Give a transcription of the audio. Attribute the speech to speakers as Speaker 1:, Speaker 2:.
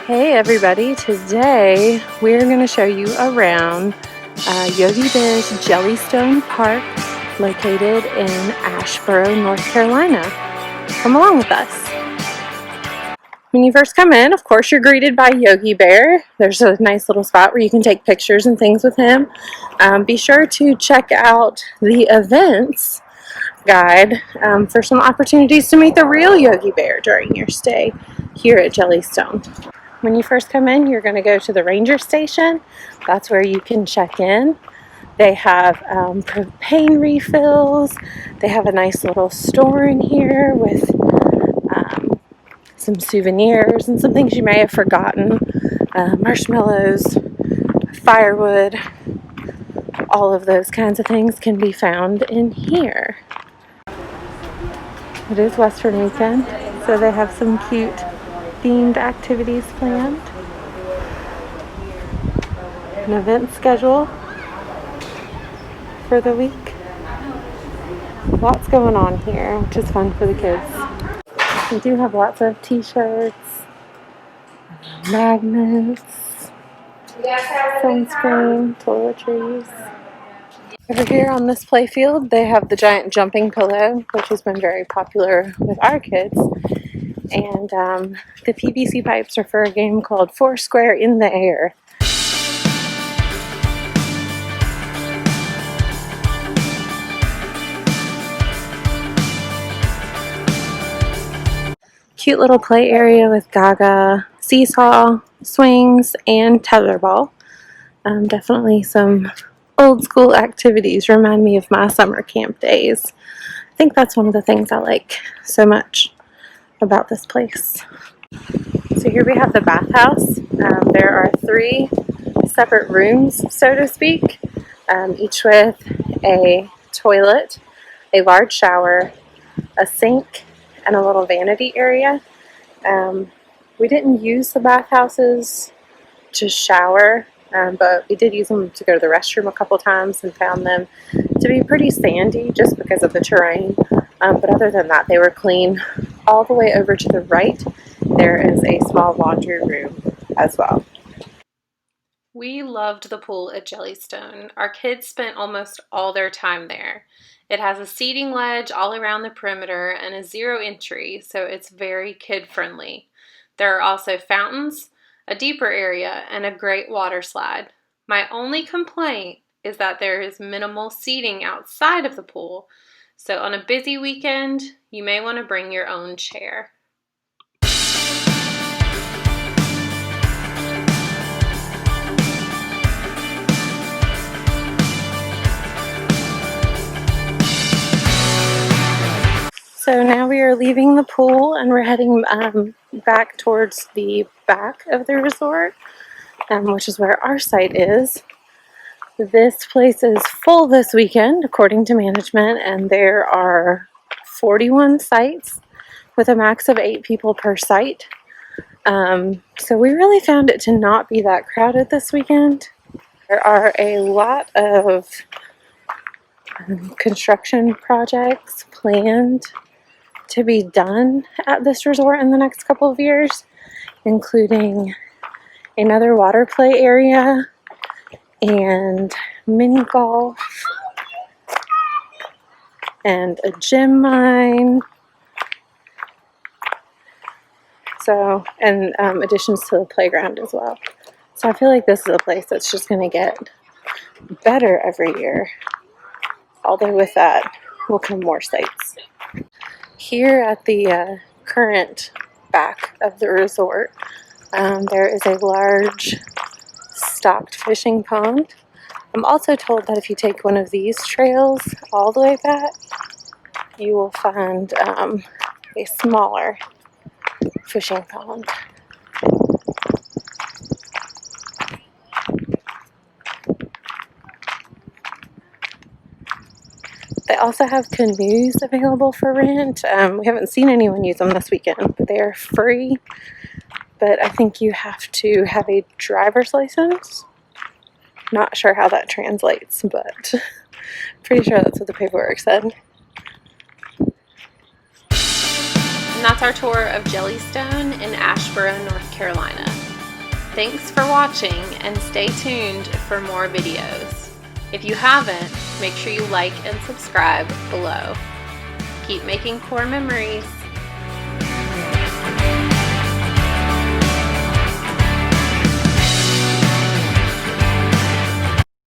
Speaker 1: Hey everybody, today we're going to show you around Yogi Bear's Jellystone Park located in Asheboro, North Carolina. Come along with us. When you first come in, of course, you're greeted by Yogi Bear. There's a nice little spot where you can take pictures and things with him. Be sure to check out the events guide for some opportunities to meet the real Yogi Bear during your stay here at Jellystone. When you first come in, you're going to go to the ranger station. That's where you can check in. They have propane refills. They have a nice little store in here with some souvenirs and some things you may have forgotten. Marshmallows, firewood, all of those kinds of things can be found in here. It is Western weekend, so they have some cute themed activities planned. An event schedule for the week. Lots going on here, which is fun for the kids. We do have lots of t-shirts, magnets, sunscreen, toiletries. Over here on this playfield, they have the giant jumping pillow, which has been very popular with our kids. And the PVC pipes are for a game called Foursquare in the Air. Cute little play area with gaga, seesaw, swings, and tetherball. Definitely some old school activities. Remind me of my summer camp days. I think that's one of the things I like so much about this place. So here we have the bathhouse. There are 3 separate rooms, so to speak, each with a toilet, a large shower, a sink, and a little vanity area. We didn't use the bathhouses to shower, but we did use them to go to the restroom a couple times and found them to be pretty sandy just because of the terrain. But other than that, they were clean. All the way over to the right, there is a small laundry room as well. We loved the pool at Jellystone. Our kids spent almost all their time there. It has a seating ledge all around the perimeter and a 0 entry, so it's very kid-friendly. There are also fountains, a deeper area, and a great water slide. My only complaint is that there is minimal seating outside of the pool, so on a busy weekend, you may want to bring your own chair. So now we are leaving the pool and we're heading back towards the back of the resort, which is where our site is. This place is full this weekend, according to management, and there are 41 sites with a max of 8 people per site. So we really found it to not be that crowded this weekend. There are a lot of construction projects planned to be done at this resort in the next couple of years, including another water play area and mini golf and a gym mine. So, and additions to the playground as well. So I feel like this is a place that's just going to get better every year. Although with that will come more sites. Here at the current back of the resort, there is a large stocked fishing pond. I'm also told that if you take one of these trails all the way back, you will find a smaller fishing pond. They also have canoes available for rent. We haven't seen anyone use them this weekend, but they are free. But I think you have to have a driver's license. Not sure how that translates, but pretty sure that's what the paperwork said. And that's our tour of Jellystone in Asheboro, North Carolina. Thanks for watching and stay tuned for more videos. If you haven't, make sure you like and subscribe below. Keep making core memories.